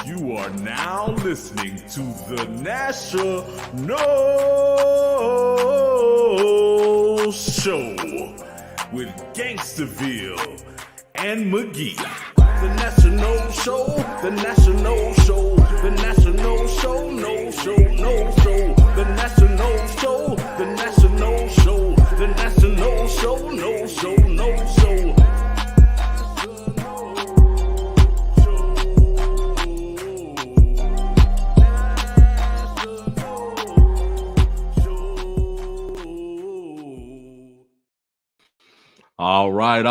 You are now listening to the National Show with Gainstaville and Magee. The National Show, the National Show, the National Show, no show, no show. The National Show, the National Show, the National Show, no show, no show. All right.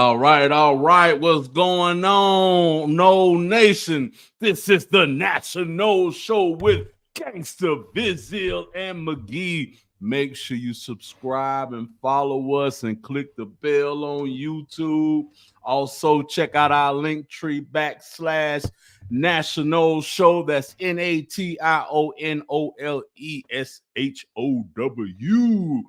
What's going on, No Nation? This is the National Show with Gainstaville and Magee. Make sure you subscribe and follow us and click the bell on YouTube. Also, check out our link tree /National Show. That's NATIONOLESHOW.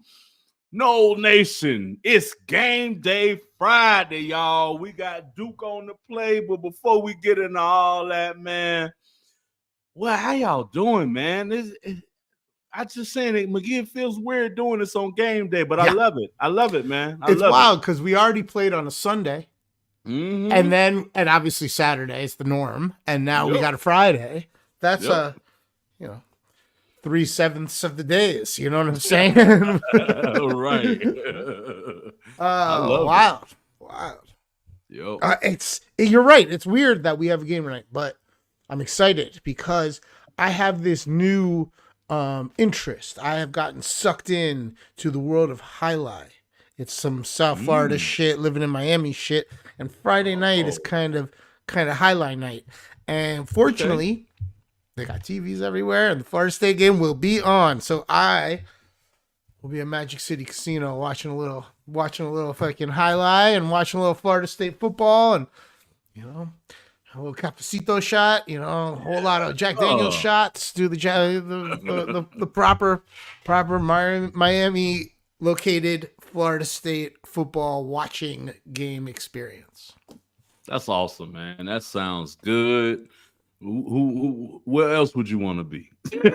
No Nation, it's game day Friday, y'all. We got Duke on the play, but before we get into all that, man, well, how y'all doing, man? I just saying it, Magee, it feels weird doing this on game day, but yeah. I love it. I love it, man. It's wild because we already played on a Sunday, and obviously Saturday is the norm, and now we got a Friday. That's 3/7 of the days. You know what I'm saying? Right. Wild. Yo. You're right. It's weird that we have a game tonight, but I'm excited because I have this new interest. I have gotten sucked in to the world of highlight. It's some South Florida shit, living in Miami shit, and Friday night is kind of highlight night. And fortunately, they got TVs everywhere, and the Florida State game will be on. So I will be at Magic City Casino watching a little fucking highlight and watching a little Florida State football, and a little cafecito shot, a whole lot of Jack Daniels shots. Do the proper Miami located Florida State football watching game experience. That's awesome, man. That sounds good. Where else would you want to be?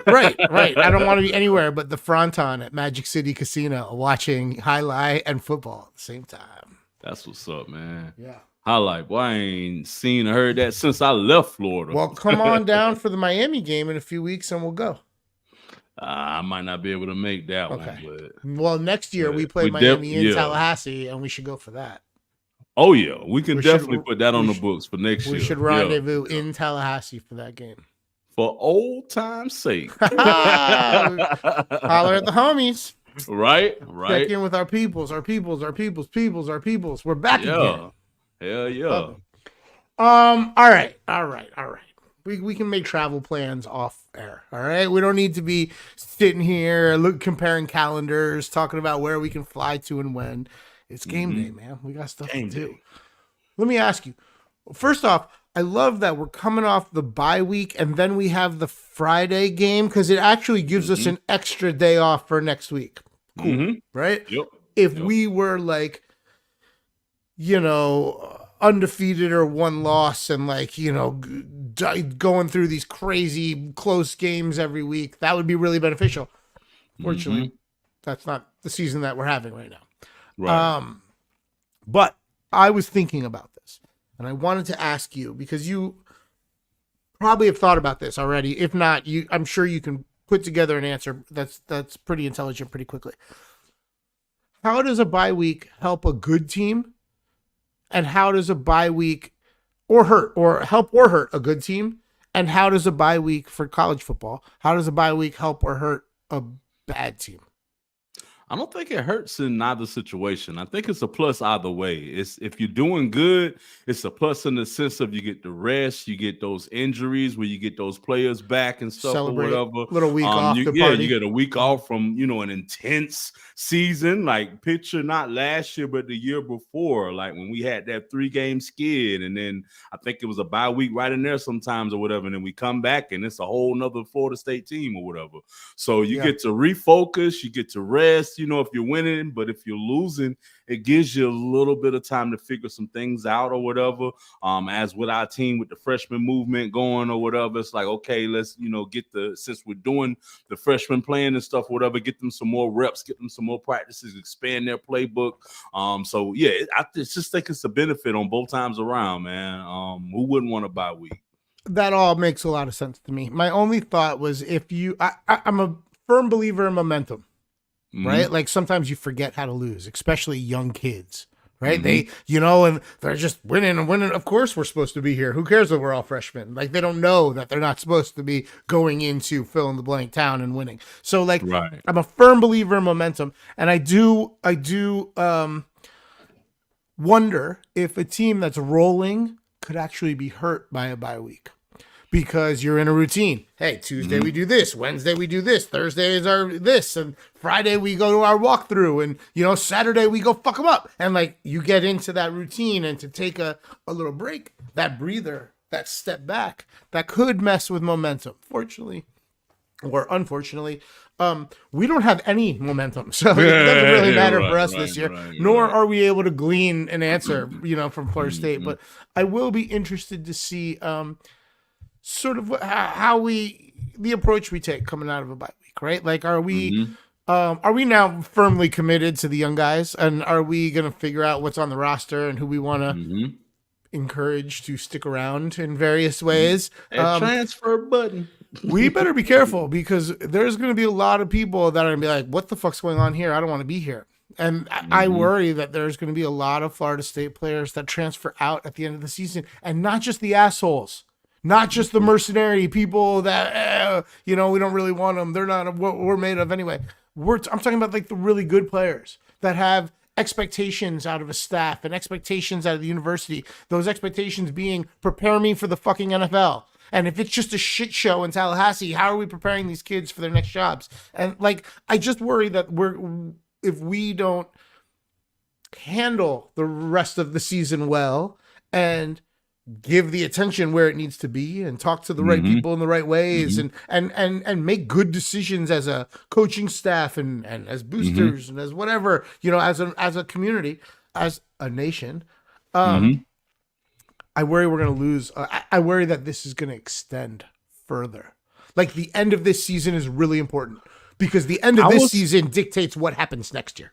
Right. I don't want to be anywhere but the fronton at Magic City Casino watching highlight and football at the same time. That's what's up, man. Yeah. Highlight. Boy, I ain't seen or heard that since I left Florida. Well, come on down for the Miami game in a few weeks and we'll go. I might not be able to make that one. But well, next year we play Miami in Tallahassee, and we should go for that. Oh, yeah. We can definitely put that on the books for next year. We should rendezvous in Tallahassee for that game. For old time's sake. Holler at the homies. Right. Check in with our peoples. We're back again. Hell yeah. All right. We can make travel plans off air. All right. We don't need to be sitting here comparing calendars, talking about where we can fly to and when. It's game day, man. We got stuff to do. Let me ask you. First off, I love that we're coming off the bye week and then we have the Friday game because it actually gives us an extra day off for next week. Cool. Right? Yep. If we were undefeated or one loss and going through these crazy close games every week, that would be really beneficial. Fortunately, that's not the season that we're having right now. Right. But I was thinking about this and I wanted to ask you because you probably have thought about this already. If not, I'm sure you can put together an answer that's pretty intelligent pretty quickly. How does a bye week help a good team? And how does a bye week help or hurt a good team? And how does a bye week for college football? How does a bye week help or hurt a bad team? I don't think it hurts in either situation. I think it's a plus either way. It's if you're doing good, it's a plus in the sense of you get the rest, you get those injuries where you get those players back and stuff or whatever. Little week off. You get a week off from an intense season, like picture not last year but the year before, like when we had that 3-game skid, and then I think it was a bye week right in there sometimes or whatever, and then we come back and it's a whole nother Florida State team or whatever. So you get to refocus, you get to rest. rest, if you're winning, but if you're losing, it gives you a little bit of time to figure some things out or whatever. As with our team with the freshman movement going or whatever, it's like, okay, let's, since we're doing the freshman playing and stuff, whatever, get them some more reps, get them some more practices, expand their playbook. So yeah, I just think it's a benefit on both times around, man. Who wouldn't want a bye week? That all makes a lot of sense to me. My only thought was I'm a firm believer in momentum, right? Like sometimes you forget how to lose, especially young kids, right? They, and they're just winning and winning. Of course we're supposed to be here. Who cares that we're all freshmen? Like they don't know that they're not supposed to be going into fill in the blank town and winning. So like, right. I'm a firm believer in momentum. And I do wonder if a team that's rolling could actually be hurt by a bye week. Because you're in a routine. Hey, Tuesday we do this, Wednesday we do this, Thursday is our this, and Friday we go to our walkthrough, and Saturday we go fuck them up. And like you get into that routine, and to take a little break, that breather, that step back, that could mess with momentum. Fortunately, or unfortunately, we don't have any momentum, so it doesn't really matter for us this year. Nor are we able to glean an answer, from Florida State. But I will be interested to see. Sort of how the approach we take coming out of a bye week, right? Like, are we now firmly committed to the young guys, and are we going to figure out what's on the roster and who we want to encourage to stick around in various ways? Transfer button. We better be careful because there's going to be a lot of people that are going to be like, what the fuck's going on here? I don't want to be here. And I worry that there's going to be a lot of Florida State players that transfer out at the end of the season, and not just the assholes. Not just the mercenary people that, we don't really want them. They're not what we're made of anyway. I'm talking about like the really good players that have expectations out of a staff and expectations out of the university. Those expectations being prepare me for the fucking NFL. And if it's just a shit show in Tallahassee, how are we preparing these kids for their next jobs? And like, I just worry that if we don't handle the rest of the season well and give the attention where it needs to be and talk to the right people in the right ways and make good decisions as a coaching staff and as boosters and as whatever, as a community, as a nation. I worry we're going to lose. I worry that this is going to extend further. Like the end of this season is really important because the end of this season dictates what happens next year.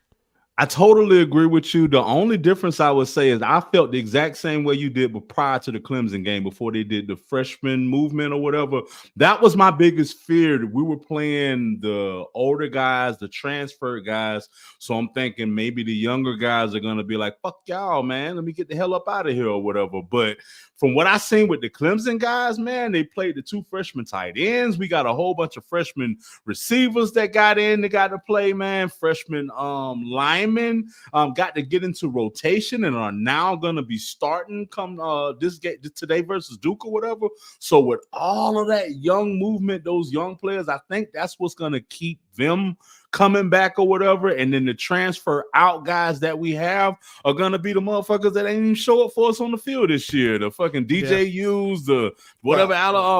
I totally agree with you. The only difference I would say is I felt the exact same way you did, but prior to the Clemson game, before they did the freshman movement or whatever, that was my biggest fear. We were playing the older guys, the transfer guys. So I'm thinking maybe the younger guys are going to be like, fuck y'all, man. Let me get the hell up out of here or whatever. But from what I seen with the Clemson guys, man, they played the 2 freshman tight ends. We got a whole bunch of freshman receivers that got to play, man. Freshman linemen got to get into rotation and are now going to be starting come this game today versus Duke or whatever. So with all of that young movement, those young players, I think that's what's going to keep them coming back or whatever. And then the transfer out guys that we have are gonna be the motherfuckers that ain't even show up for us on the field this year. The fucking DJUs, the whatever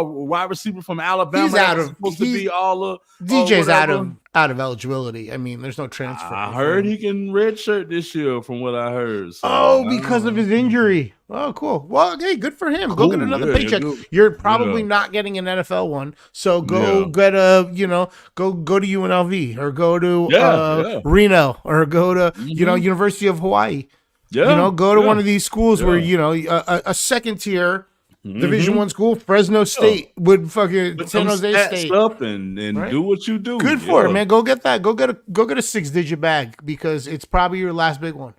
wide receiver from Alabama. He's out of supposed to be all of DJ's out of eligibility. I mean, there's no transfer. I heard he can redshirt this year from what I heard. So, because of his injury. Oh, cool. Well, hey, good for him. Cool. Go get another paycheck. You're probably not getting an NFL one, so go get go to UNLV or go to Reno or go to University of Hawaii. Yeah, go to one of these schools where a second tier Division I school, Fresno State would fucking San Jose State up and right? Do what you do. Good for it, man. Go get that. Go get a 6-digit bag because it's probably your last big one.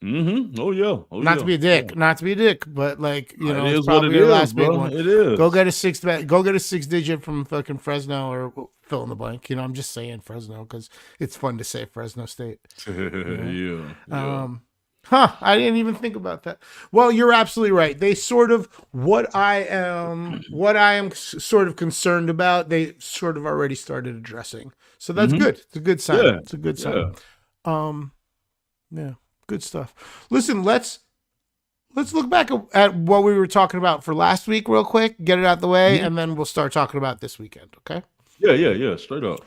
Oh yeah. Not to be a dick, but like it's probably your last big one. It is. Go get a 6-digit from fucking Fresno or fill in the blank. I'm just saying Fresno because it's fun to say Fresno State. I didn't even think about that. Well, you're absolutely right. They sort of what I am sort of concerned about. They sort of already started addressing. So that's good. It's a good sign. Yeah. It's a good sign. Yeah. Good stuff. Listen, let's look back at what we were talking about for last week real quick, get it out the way, and then we'll start talking about this weekend, okay? Yeah, straight up.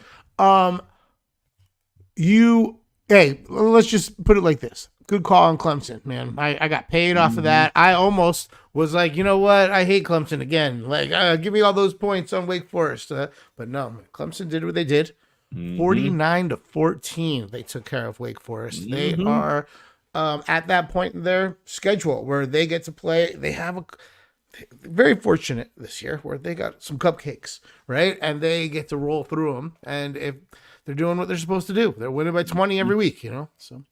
Hey, let's just put it like this. Good call on Clemson, man. I got paid off of that. I almost was like, you know what? I hate Clemson again. Like, give me all those points on Wake Forest. But no, man, Clemson did what they did. 49-14, they took care of Wake Forest. They are at that point in their schedule where they get to play. They have very fortunate this year where they got some cupcakes, right? And they get to roll through them. And if they're doing what they're supposed to do, they're winning by 20 every week, you know? So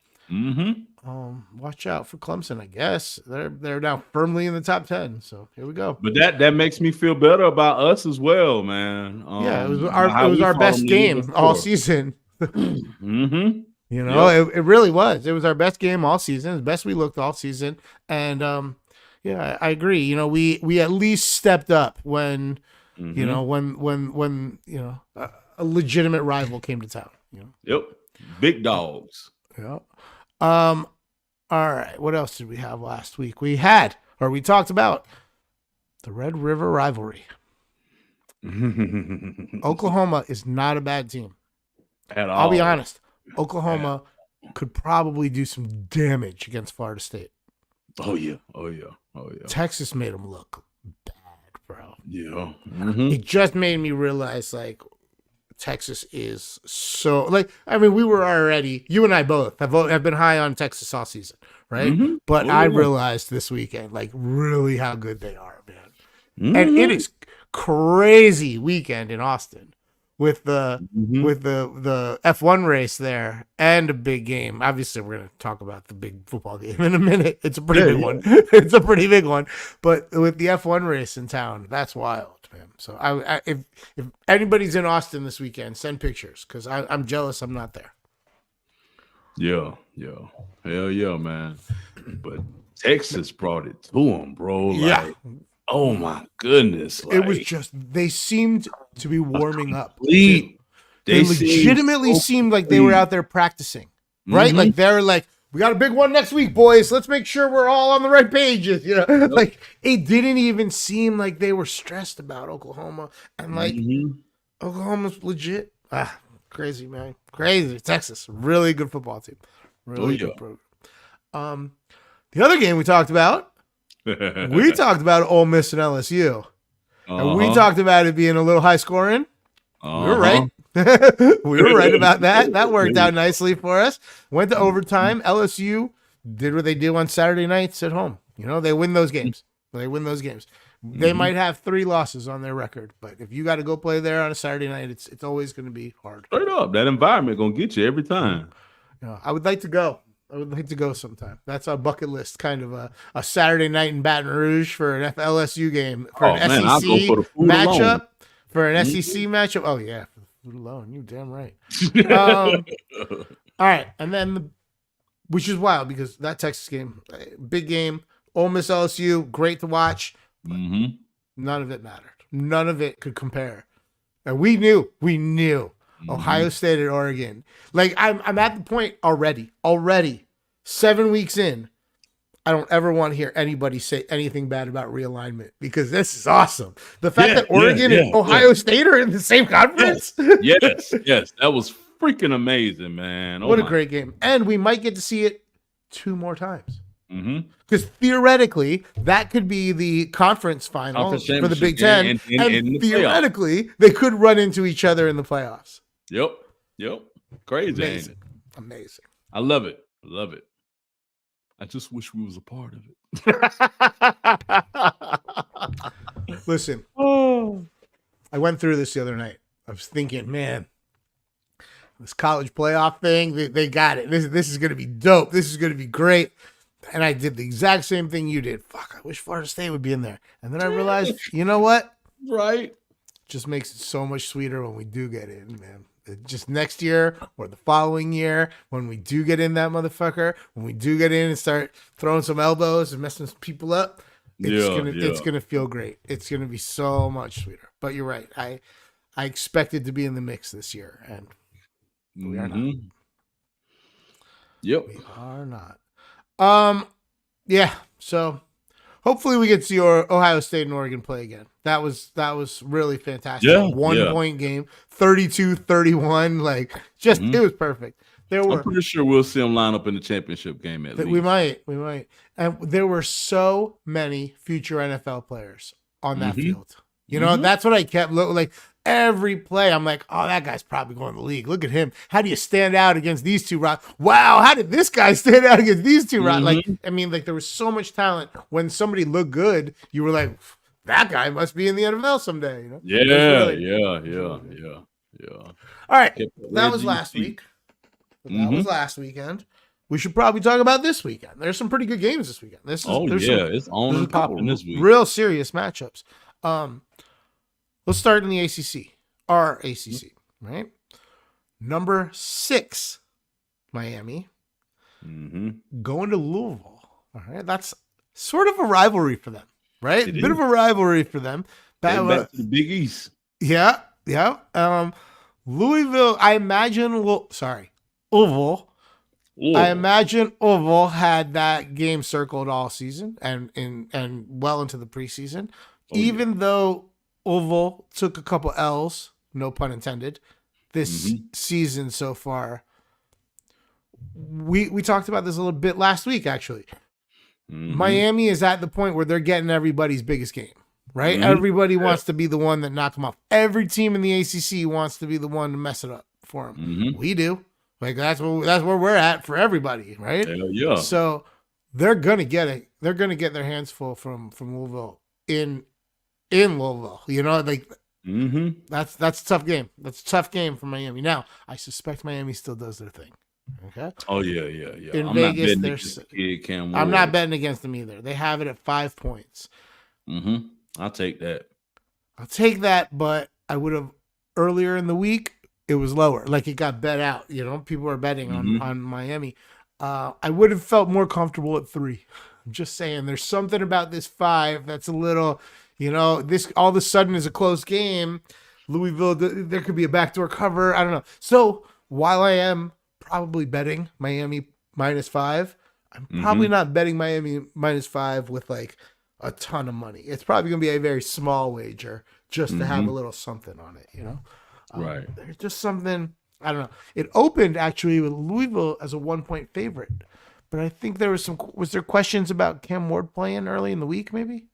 watch out for Clemson, I guess. They're now firmly in the top 10. So here we go. But that makes me feel better about us as well, man. Yeah, it was our best game all season. You know, it really was. It was our best game all season. The best we looked all season. And yeah, I agree. You know, we at least stepped up when you know when you know a legitimate rival came to town. You know. Yep. Big dogs. Yeah. All right. What else did we have last week? We talked about the Red River rivalry. Oklahoma is not a bad team. At all. I'll be honest. Oklahoma could probably do some damage against Florida State. Oh yeah. Texas made them look bad, bro. Yeah. It just made me realize, like, Texas is so, like, I mean, we were already, you and I both have been high on Texas all season, right? But I realized this weekend, like, really how good they are, man. And it is crazy weekend in Austin with the F1 race there and a big game. Obviously, we're going to talk about the big football game in a minute. It's a pretty big one. It's a pretty big one. But with the F1 race in town, that's wild, man. So if anybody's in Austin this weekend, send pictures because I'm jealous I'm not there. Yeah. Hell yeah, man. But Texas brought it to them, bro. Like, yeah. Oh my goodness. Like, it was just, they seemed to be warming up. They legitimately seemed like they were out there practicing, right? Like they're like, we got a big one next week, boys. Let's make sure we're all on the right pages. You know, like it didn't even seem like they were stressed about Oklahoma. And like Oklahoma's legit. Crazy, man. Crazy. Texas, really good football team. Really good program. The other game we talked about, we talked about Ole Miss and LSU. And we talked about it being a little high scoring. We were right. We were right about that. That worked out nicely for us. Went to overtime. LSU did what they do on Saturday nights at home. You know, they win those games. They might have 3 losses on their record, but if you got to go play there on a Saturday night, it's always going to be hard. Straight up, that environment going to get you every time. Yeah, I would like to go. Sometime. That's our bucket list, kind of a Saturday night in Baton Rouge for an LSU game, for an SEC matchup. For an SEC matchup. Oh, yeah. Food alone. You damn right. All right. And then, which is wild because that Texas game, big game. Ole Miss LSU, great to watch. None of it mattered. None of it could compare. And we knew. Ohio State and Oregon. Like I'm at the point already 7 weeks in, I don't ever want to hear anybody say anything bad about realignment because this is awesome. The fact that Oregon and Ohio State are in the same conference. Yes. That was freaking amazing, man. What a great game. And we might get to see it 2 more times. Because theoretically, that could be the conference final for the Big Ten. And theoretically, they could run into each other in the playoffs. Yep. Crazy. Amazing. I love it. I just wish we was a part of it. Listen, I went through this the other night. I was thinking, man, this college playoff thing, they got it. This is going to be dope. This is going to be great. And I did the exact same thing you did. Fuck, I wish Florida State would be in there. And then I realized, you know what? Right. It just makes it so much sweeter when we do get in, man. Just next year or the following year, when we do get in that motherfucker, when we do get in and start throwing some elbows and messing some people up, it's gonna feel great. It's gonna be so much sweeter. But you're right. I expected to be in the mix this year, and we are not. Yep. We are not. Yeah. So hopefully we get to see Ohio State and Oregon play again. That was really fantastic. Yeah, 1 point game, 32-31. Like, just it was perfect. There I'm were pretty sure we'll see him line up in the championship game at least. we might, and there were so many future NFL players on that field. You know, that's what I kept looking like. Every play, I'm like, oh, that guy's probably going to the league. Look at him. How do you stand out against these two? Wow, how did this guy stand out against these two? Like, I mean, like there was so much talent. When somebody looked good, you were like, that guy must be in the NFL someday. You know? Yeah. All right, that was last week. That was last weekend. We should probably talk about this weekend. There's some pretty good games this weekend. It's on and popping this week. Real serious matchups. Let's start in the ACC. Our ACC, right? Number 6, Miami, going to Louisville. All right, that's sort of a rivalry for them, right? A bit of a rivalry for them. Back to the Big East. Yeah. Louisville, I imagine. Louisville. I imagine Louisville had that game circled all season and well into the preseason. Even though Louisville took a couple L's, no pun intended, this season so far. We talked about this a little bit last week, actually. Miami is at the point where they're getting everybody's biggest game, right? Everybody wants to be the one that knocks them off. Every team in the ACC wants to be the one to mess it up for them. We do. Like that's where we're at for everybody, right? Yeah. So they're gonna get it. They're gonna get their hands full from Louisville in Louisville. You know, like that's a tough game. That's a tough game for Miami. Now, I suspect Miami still does their thing. Okay. Oh yeah. In Vegas, I'm not betting against them either. They have it at 5 points. I'll take that. But I would have earlier in the week. It was lower, like it got bet out. You know, people were betting on Miami. I would have felt more comfortable at 3. I'm just saying, there's something about this 5 that's a little. You know, this all of a sudden is a close game. Louisville, there could be a backdoor cover. I don't know. So while I am probably betting Miami -5, I'm probably not betting Miami -5 with like a ton of money. It's probably going to be a very small wager just to have a little something on it, you know? Right. There's just something, I don't know. It opened actually with Louisville as a 1-point favorite. But I think was there questions about Cam Ward playing early in the week maybe?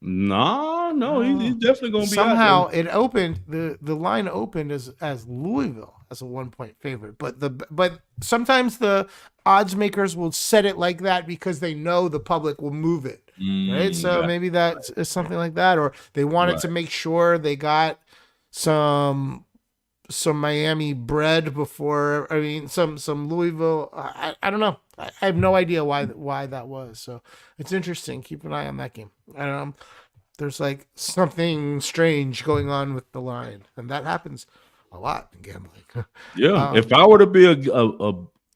No, he's definitely going to be somehow out there. It opened the line opened as Louisville as a 1-point favorite, but sometimes the odds makers will set it like that because they know the public will move it, right? So maybe that is something like that, or they wanted to make sure they got some Miami bread before. I mean, some Louisville. I don't know. I have no idea why that was. So it's interesting. Keep an eye on that game. There's like something strange going on with the line, and that happens a lot in gambling. Yeah. If I were to be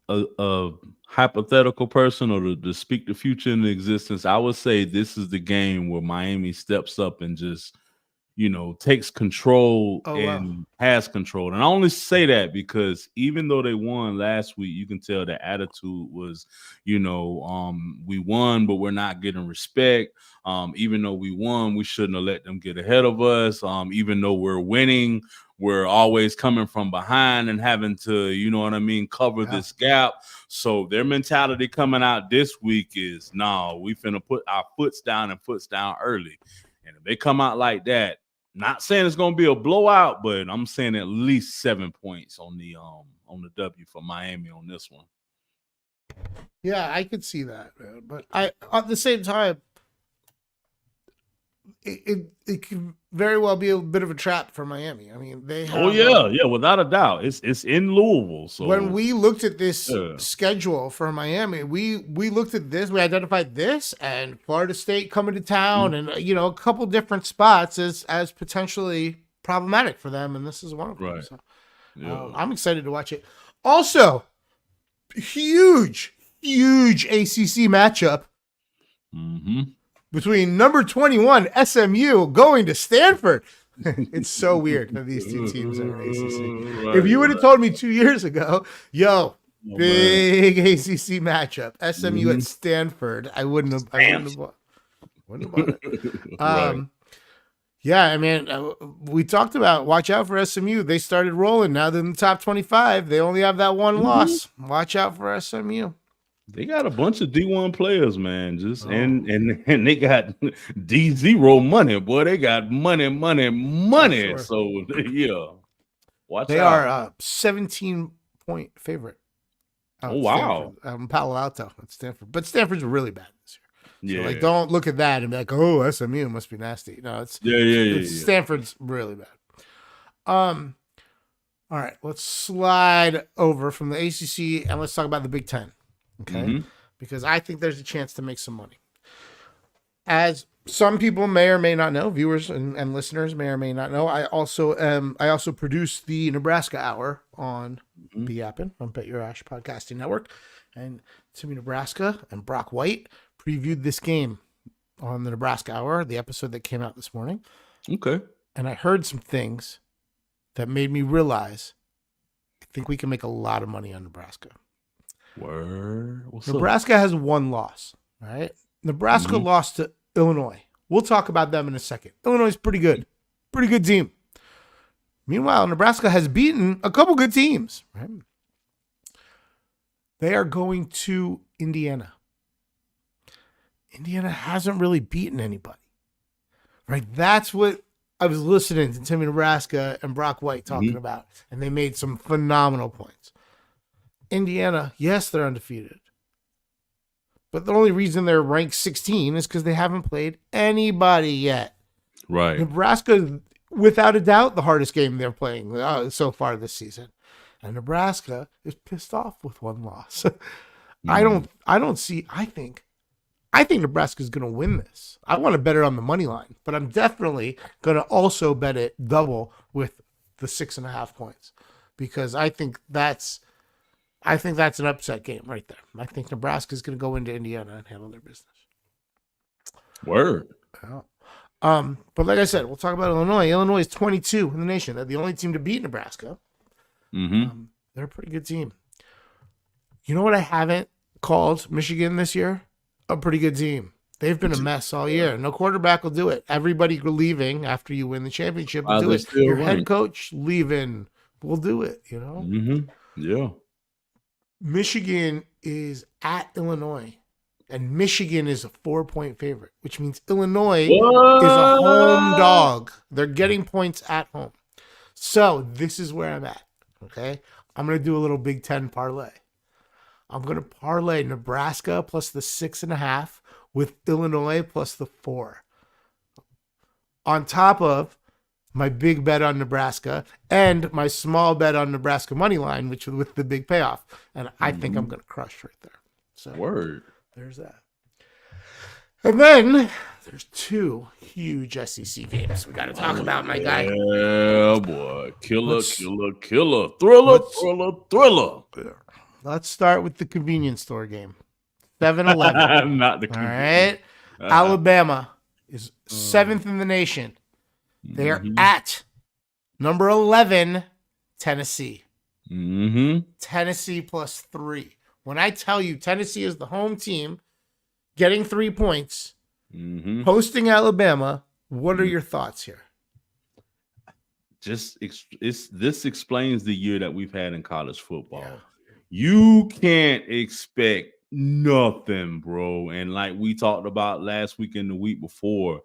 a hypothetical person or to speak the future into existence, I would say this is the game where Miami steps up and just, takes control has control. And I only say that because even though they won last week, you can tell the attitude was, we won, but we're not getting respect. Even though we won, we shouldn't have let them get ahead of us. Even though we're winning, we're always coming from behind and having to, cover this gap. So their mentality coming out this week is, we finna put our foots down early. And if they come out like that, not saying it's going to be a blowout, but I'm saying at least 7 points on the W for Miami on this one. Yeah, I could see that, man. But at the same time, it could very well be a bit of a trap for Miami. I mean, they have, without a doubt. It's in Louisville. So when we looked at this schedule for Miami, we looked at this, we identified this and Florida State coming to town and a couple different spots as potentially problematic for them, and this is one of them. Right. So, I'm excited to watch it. Also, huge ACC matchup. Between number 21 SMU going to Stanford. It's so weird that these two teams are in ACC. Right, if you would have told me 2 years ago, big ACC matchup, SMU at Stanford, I wouldn't have bought it. Yeah, I mean, we talked about watch out for SMU. They started rolling. Now they're in the top 25. They only have that one loss. Watch out for SMU. They got a bunch of D1 players, man. Just Oh. and they got D0 money, boy. They got money. Sure. So yeah, watch They out. are a 17-point favorite. Oh wow. Palo Alto at Stanford. But Stanford's really bad this year. Yeah. So, like, don't look at that and be like, oh, SMU must be nasty. No, it's Yeah. Stanford's really bad. All right, let's slide over from the ACC and let's talk about the Big Ten. Okay, because I think there's a chance to make some money. As some people may or may not know, viewers and listeners may or may not know, I also produce the Nebraska Hour on BYAPN on Bet Your Ash Podcasting Network, and Timmy Nebraska and Brock White previewed this game on the Nebraska Hour, the episode that came out this morning. Okay. And I heard some things that made me realize I think we can make a lot of money on Nebraska. Word. Nebraska has one loss, right? Nebraska lost to Illinois. We'll talk about them in a second. Illinois is pretty good team. Meanwhile, Nebraska has beaten a couple good teams, right? They are going to Indiana. Indiana hasn't really beaten anybody, right? That's what I was listening to Timmy Nebraska and Brock White talking about, and they made some phenomenal points. Indiana, yes, they're undefeated. But the only reason they're ranked 16 is because they haven't played anybody yet. Right. Nebraska, without a doubt, the hardest game they're playing so far this season. And Nebraska is pissed off with one loss. I think Nebraska's going to win this. I want to bet it on the money line, but I'm definitely going to also bet it double with the 6.5 points because I think that's an upset game right there. I think Nebraska's going to go into Indiana and handle their business. Word. Yeah. But like I said, we'll talk about Illinois. Illinois is 22 in the nation. They're the only team to beat Nebraska. They're a pretty good team. You know what I haven't called Michigan this year? A pretty good team. They've been a mess all year. No quarterback will do it. Everybody leaving after you win the championship will do it. Your head coach leaving will do it, you know? Yeah. Michigan is at Illinois, and Michigan is a 4-point favorite, which means Illinois is a home dog. They're getting points at home. So this is where I'm at, okay? I'm going to do a little Big Ten parlay. I'm going to parlay Nebraska plus the 6.5 with Illinois plus the 4. On top of my big bet on Nebraska and my small bet on Nebraska money line, which with the big payoff. And I think I'm going to crush right there. So word. There's that. And then there's 2 huge SEC games we got to talk about, my guy. Yeah, boy. Killer. Thriller. Let's start with the convenience store game. 7-Eleven. Not the All right. Alabama is 7th in the nation. They are at number 11, Tennessee. Tennessee plus 3. When I tell you Tennessee is the home team, getting 3 points, hosting Alabama, what are your thoughts here? This explains the year that we've had in college football. Yeah. You can't expect nothing, bro. And like we talked about last week and the week before,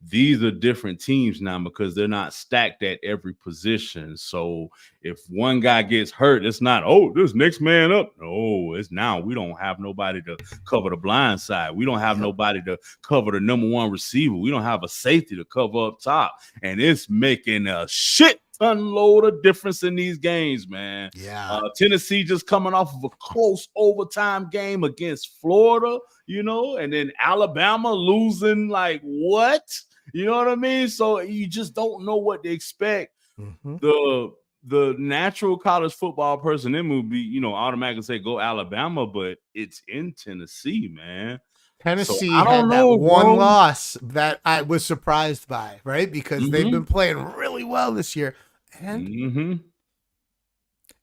these are different teams now because they're not stacked at every position. So if one guy gets hurt, it's not, this next man up. No, it's now we don't have nobody to cover the blind side. We don't have nobody to cover the number 1 receiver. We don't have a safety to cover up top. And it's making a shit ton load of difference in these games, man. Yeah. Tennessee just coming off of a close overtime game against Florida, and then Alabama losing like what? You know what I mean? So you just don't know what to expect. The natural college football person in would be, automatically say go Alabama, but it's in Tennessee, man. Tennessee had that one loss that I was surprised by, right? Because they've been playing really well this year. And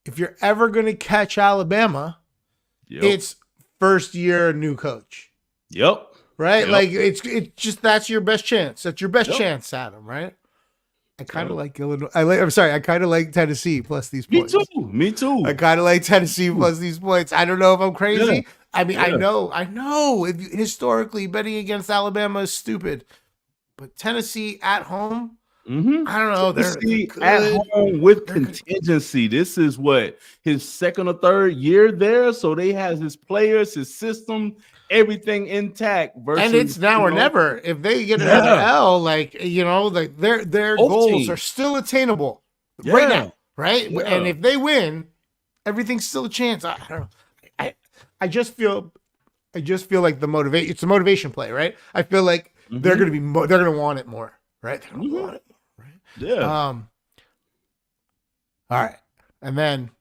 if you're ever going to catch Alabama, it's first year new coach. Yep. right? Yep. Like it's just that's your best chance. That's your best Yep. chance, Adam, right? I kind of Yep. like Illinois. I'm sorry. I kind of like Tennessee plus these Me points. too. Me too. I kind of like Tennessee plus these points. I don't know if I'm Yeah. crazy. I mean, Yeah. I know. If historically betting against Alabama is stupid, but Tennessee at home, Mm-hmm. I don't know. They're Tennessee good. at home with They're good. contingency. This is what his second or third year there, so they has his players, his system, everything intact. Versus, And it's now you or know, never. If they get another yeah, L, like like their both goals are teams. still attainable right Yeah, now, right? And yeah. if they win, everything's still a chance. I don't know. I just feel like the motivation. It's a motivation play, right? I feel like they're Mhm. gonna be they're gonna want it more, right? They're gonna Mhm. want it more, right? Yeah. All right, and then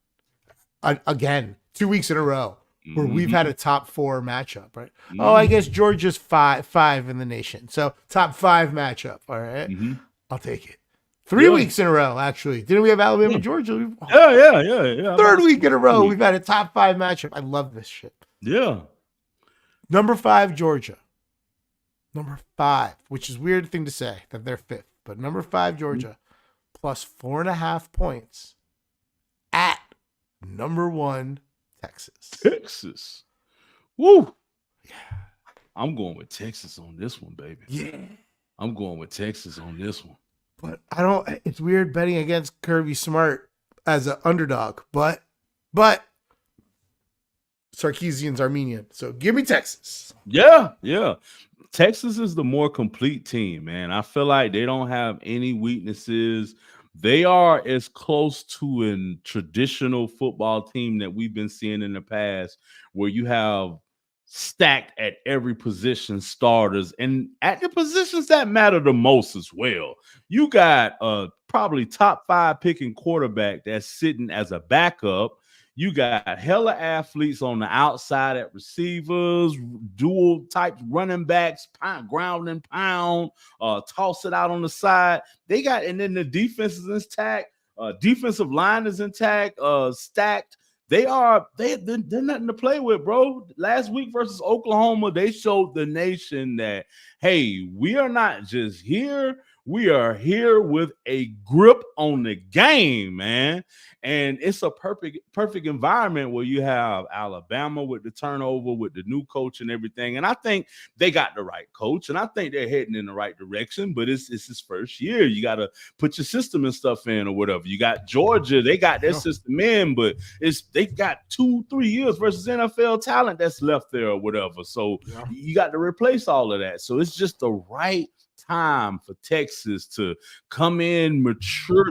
again, 2 weeks in a row where we've had a top 4 matchup, right? Oh, I guess Georgia's five in the nation, so top 5 matchup. All right, I'll take it. 3 weeks in a row, actually. Didn't we have Alabama, Georgia? Yeah. Third week in a row, we've had a top 5 matchup. I love this shit. Yeah. Number 5, Georgia. Number 5, which is a weird thing to say that they're 5th, but number 5, Georgia, plus 4.5 points at number 1, Texas. Texas. Woo. Yeah. I'm going with Texas on this one, baby. Yeah. I'm going with Texas on this one. But it's weird betting against Kirby Smart as an underdog, but Sarkisian's Armenian. So give me Texas. Yeah. Texas is the more complete team, man. I feel like they don't have any weaknesses. They are as close to a traditional football team that we've been seeing in the past, where you have stacked at every position starters and at the positions that matter the most as well. You got probably top 5 picking quarterback that's sitting as a backup. You got hella athletes on the outside at receivers, dual type running backs, ground and pound, toss it out on the side. They got, and then the defense is intact, defensive line is intact, stacked. They're nothing to play with, bro. Last week versus Oklahoma, they showed the nation that, hey, we are not just here. We are here with a grip on the game, man. And it's a perfect environment where you have Alabama with the turnover, with the new coach and everything. And I think they got the right coach, and I think they're heading in the right direction. But it's his first year. You got to put your system and stuff in or whatever. You got Georgia, they got their system in, but they got 2-3 years versus NFL talent that's left there or whatever. So you got to replace all of that. So it's just the right time for Texas to come in, mature.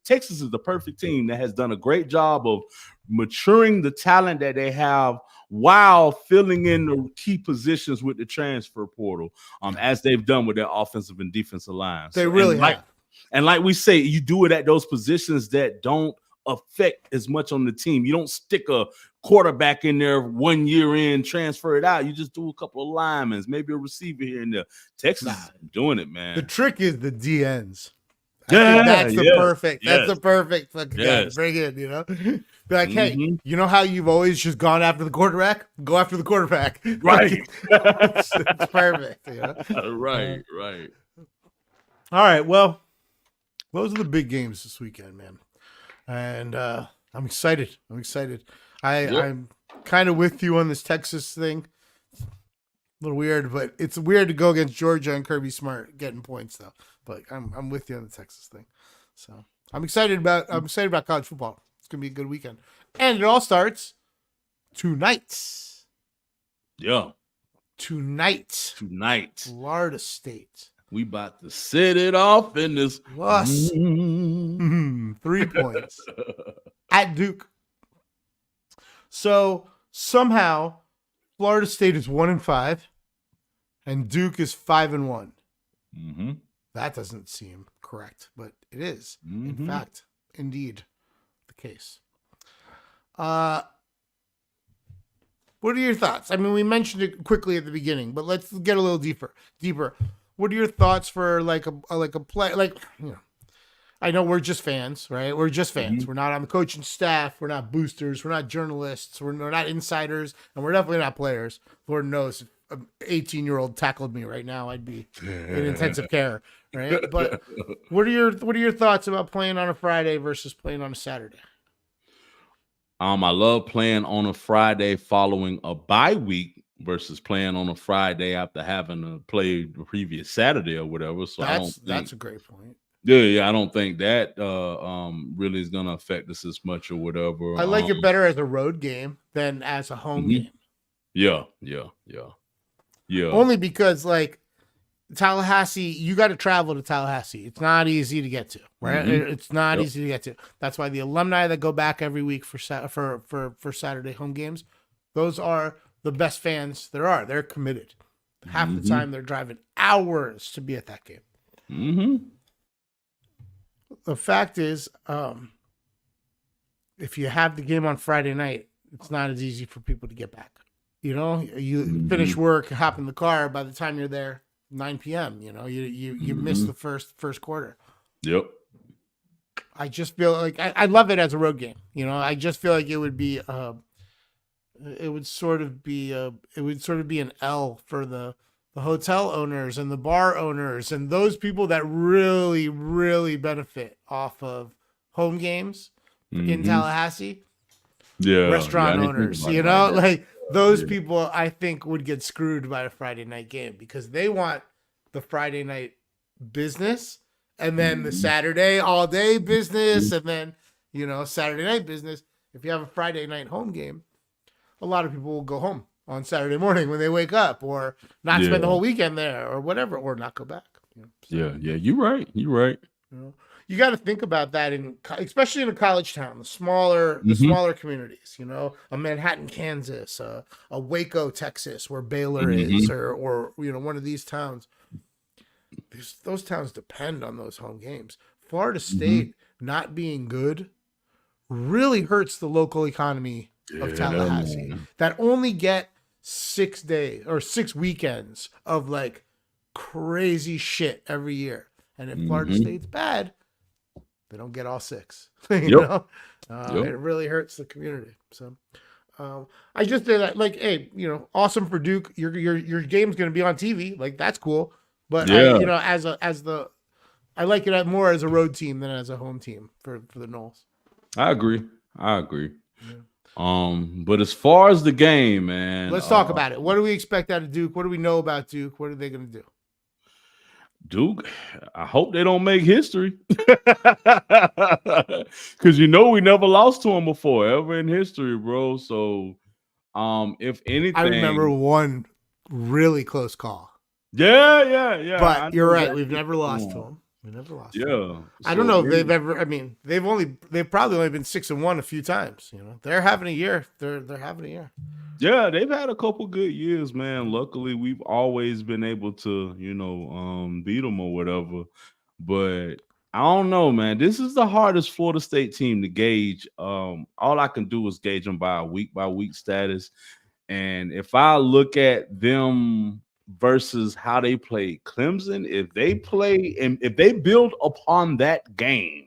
Texas is the perfect team that has done a great job of maturing the talent that they have while filling in the key positions with the transfer portal, as they've done with their offensive and defensive lines. They really have. And like we say, you do it at those positions that don't affect as much on the team. You don't stick a quarterback in there 1 year in, transfer it out. You just do a couple of linemen, maybe a receiver here and there. Texas is doing it, man. The trick is the DNs. That's the perfect fucking guy to bring in, Be like, hey, you know how you've always just gone after the quarterback? Go after the quarterback. Right. It's perfect. Right. All right. Well, those are the big games this weekend, man. And I'm excited. I'm kind of with you on this Texas thing. A little weird, but it's weird to go against Georgia and Kirby Smart getting points though. But I'm with you on the Texas thing. So I'm excited about college football. It's gonna be a good weekend. And it all starts tonight. Yeah. Tonight. Florida State. We about to set it off in this plus 3 points at Duke. So somehow Florida State is 1-5 and Duke is 5-1. That doesn't seem correct, but it is. In fact, indeed, the case. What are your thoughts? I mean, we mentioned it quickly at the beginning, but let's get a little deeper. What are your thoughts for like a play? Like, I know we're just fans, right? We're just fans. We're not on the coaching staff. We're not boosters. We're not journalists. We're not insiders, and we're definitely not players. Lord knows an 18-year-old tackled me right now, I'd be in intensive care, right? But what are your thoughts about playing on a Friday versus playing on a Saturday? I love playing on a Friday following a bye week versus playing on a Friday after having to play the previous Saturday or whatever. So I don't think that's a great point. Yeah, I don't think that really is gonna affect us as much or whatever. I like it better as a road game than as a home game. Yeah. Only because like Tallahassee, you got to travel to Tallahassee. It's not easy to get to, right? It's not easy to get to. That's why the alumni that go back every week for Saturday home games, those are the best fans there are. They're committed. Half the time they're driving hours to be at that game. The fact is, if you have the game on Friday night, it's not as easy for people to get back. You know, you finish work, hop in the car. By the time you're there, 9 p.m. You know, you miss the first quarter. Yep. I just feel like I love it as a road game. You know, I just feel like it would be it would sort of be an L for the hotel owners and the bar owners and those people that really, really benefit off of home games in Tallahassee. Yeah. Restaurant owners, you know, like those people I think would get screwed by a Friday night game because they want the Friday night business and then the Saturday all day business and then, you know, Saturday night business. If you have a Friday night home game, a lot of people will go home on Saturday morning when they wake up or not spend the whole weekend there or whatever, or not go back. You know? So, yeah. You're right. You know, you got to think about that especially in a college town, the smaller communities, you know, a Manhattan, Kansas, a Waco, Texas, where Baylor is, or, you know, one of these towns. Those towns depend on those home games. Florida State not being good really hurts the local economy of Tallahassee that only get 6 days or 6 weekends of like crazy shit every year. And if Florida State's bad, they don't get all 6. You know, it really hurts the community. So I just did that. Like, hey, you know, awesome for Duke. Your game's going to be on TV. Like, that's cool. But I, you know, I like it more as a road team than as a home team for the Noles. I agree. Yeah. But as far as the game, man, let's talk about it. What do we expect out of Duke? What do we know about Duke? What are they going to do? Duke, I hope they don't make history. Because, you know, we never lost to them before, ever in history, bro. So, if anything, I remember one really close call. Yeah. But you're right. We've never lost to them. We never lost. Yeah. I don't know if they've ever. I mean, they've probably only been 6-1 a few times. You know, they're having a year. They're having a year. Yeah, they've had a couple good years, man. Luckily, we've always been able to, you know, beat them or whatever. But I don't know, man. This is the hardest Florida State team to gauge. All I can do is gauge them by week status. And if I look at them versus how they played Clemson, if they play and if they build upon that game,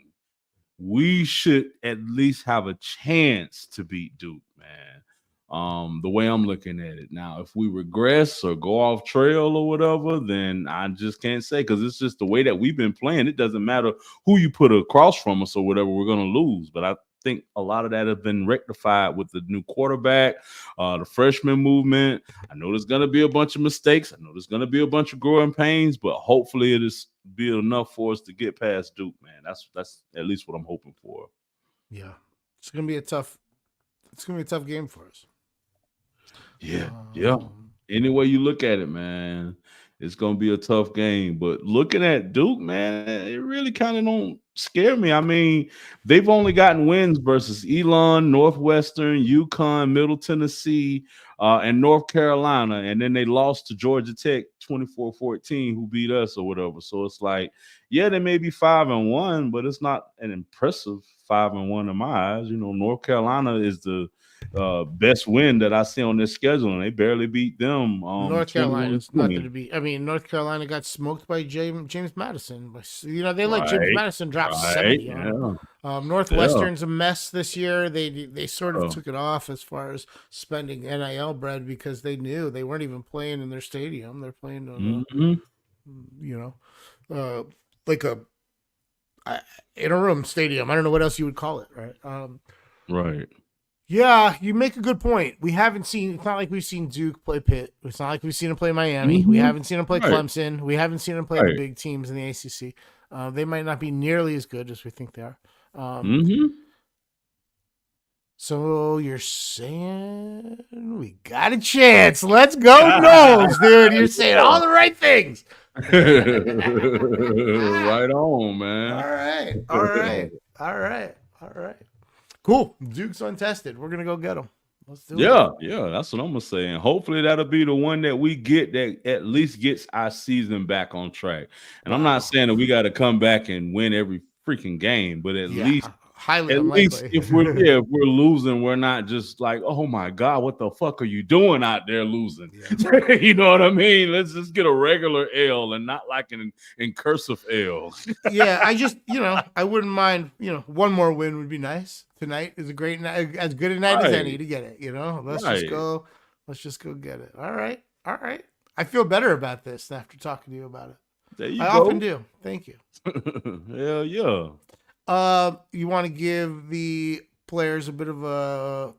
we should at least have a chance to beat Duke, man. The way I'm looking at it now, if we regress or go off trail or whatever, then I just can't say, because it's just the way that we've been playing. It doesn't matter who you put across from us or whatever, we're going to lose. But I think a lot of that has been rectified with the new quarterback, the freshman movement. I know there's going to be a bunch of mistakes. I know there's going to be a bunch of growing pains, but hopefully it is be enough for us to get past Duke, man. That's at least what I'm hoping for. Yeah, it's going to be a tough game for us. Yeah. Any way you look at it, man, it's going to be a tough game. But looking at Duke, man, it really kind of don't scare me. I mean, they've only gotten wins versus Elon, Northwestern, UConn, Middle Tennessee, and North Carolina. And then they lost to Georgia Tech 24-14, who beat us or whatever. So it's like, yeah, they may be 5-1, but it's not an impressive 5-1 in my eyes. You know, North Carolina is the best win that I see on this schedule, and they barely beat them. North Carolina's 21-20. nothing to beat. I mean, North Carolina got smoked by James Madison. They let James Right, Madison drop right, 70 on them. yeah, Northwestern's a mess this year. They sort of yeah. took it off as far as spending NIL bread because they knew they weren't even playing in their stadium. They're playing on, like a interim stadium. I don't know what else you would call it, right? Right. Yeah, you make a good point. We haven't seen. It's not like we've seen Duke play Pitt. It's not like we've seen him play Miami. We haven't seen him play Right. Clemson. We haven't seen him play the big teams in the ACC. They might not be nearly as good as we think they are. So you're saying we got a chance? Let's go, Noles, dude! You're saying all the right things. Right on, man. All right. Cool. Duke's untested. We're gonna go get them. Let's do it. Yeah, that's what I'm gonna say. And hopefully that'll be the one that we get that at least gets our season back on track. And I'm not saying that we got to come back and win every freaking game, but at least if we're losing, we're not just like, oh my God, what the fuck are you doing out there losing? Yeah. You know what I mean? Let's just get a regular L and not like an in cursive L. Yeah, I wouldn't mind, one more win would be nice. Tonight is a great night, as good a night as any to get it, Let's just go get it. All right. I feel better about this after talking to you about it. There you go. I often do. Thank you. Hell yeah. You want to give the players a bit of a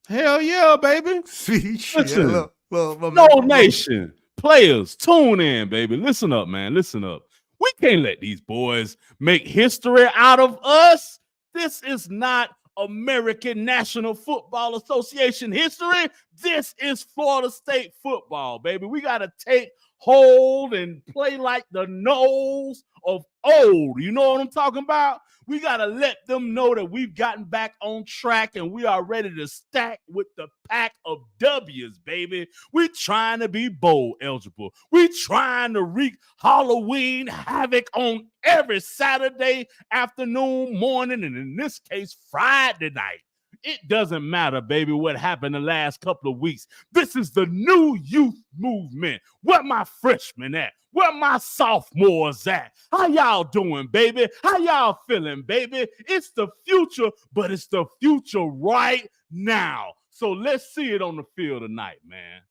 hell yeah, baby. Speech. Listen, yeah, no nation players, tune in, baby. Listen up, man. Listen up. We can't let these boys make history out of us. This is not American National Football Association history. This is Florida State football, baby. We got to take hold and play like the Noles of old. You know what I'm talking about? We got to let them know that we've gotten back on track and we are ready to stack with the pack of W's, baby. We trying to be bowl eligible. We trying to wreak Halloween havoc on every Saturday afternoon, morning, and in this case, Friday night. It doesn't matter, baby, what happened the last couple of weeks. This is the new youth movement. Where my freshmen at? Where my sophomores at? How y'all doing, baby? How y'all feeling, baby? It's the future, but it's the future right now. So let's see it on the field tonight, man.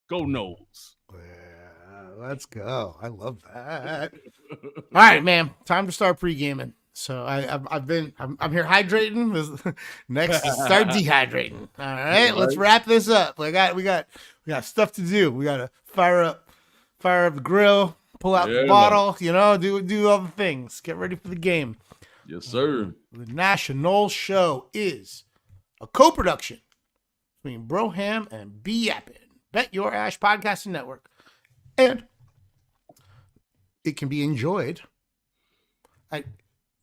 Go Noles. Yeah, let's go. I love that. All right, man. Time to start pre-gaming. So I'm here hydrating. Next, start dehydrating. All right, let's wrap this up. We got stuff to do. We got to fire up the grill, pull out the bottle. Do all the things. Get ready for the game. Yes, sir. The National Show is a co-production between Broham and B Yappin, Bet Your Ash Podcasting Network, and it can be enjoyed at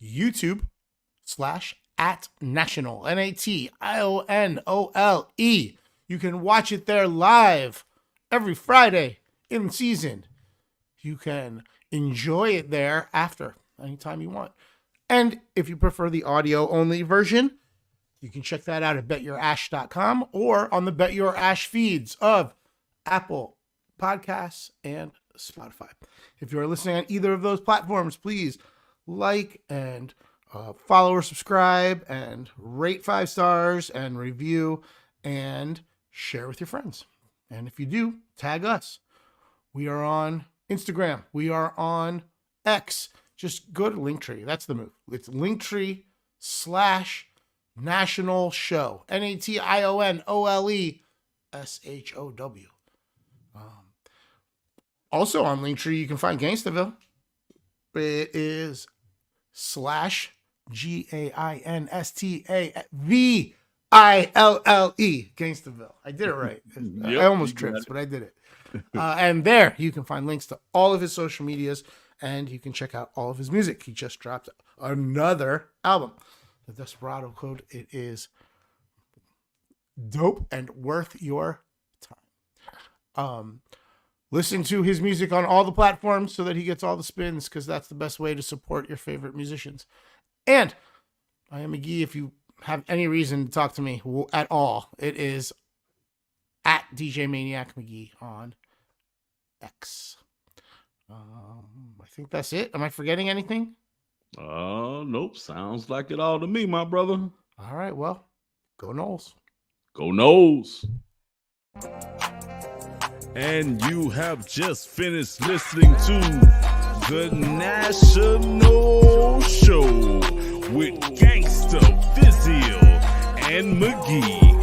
YouTube/@National NATIONOLE. You can watch it there live every Friday in season. You can enjoy it there after anytime you want. And if you prefer the audio only version, you can check that out at betyourash.com or on the Bet Your Ash feeds of Apple Podcasts and Spotify. If you're listening on either of those platforms, please like and follow or subscribe and rate 5 stars and review and share with your friends. And if you do, tag us. We are on Instagram. We are on X. Just go to Linktree. That's the move. It's Linktree/National Show. NATIONOLESHOW. Also on Linktree, you can find Gainstaville. It is /GAINSTAVILLE. Gainstaville. I did it right. I almost tripped, but I did it. And there you can find links to all of his social medias, and you can check out all of his music. He just dropped another album, The Desperado Code. It is dope and worth your time. Listen to his music on all the platforms so that he gets all the spins, because that's the best way to support your favorite musicians. And I am Magee. If you have any reason to talk to me at all, it is at DJ Maniac McGee on X. I think that's it. Am I forgetting anything? Nope. Sounds like it all to me, my brother. All right. Well, go Noles. Go Noles. And you have just finished listening to the National Show with Gainstaville and Magee.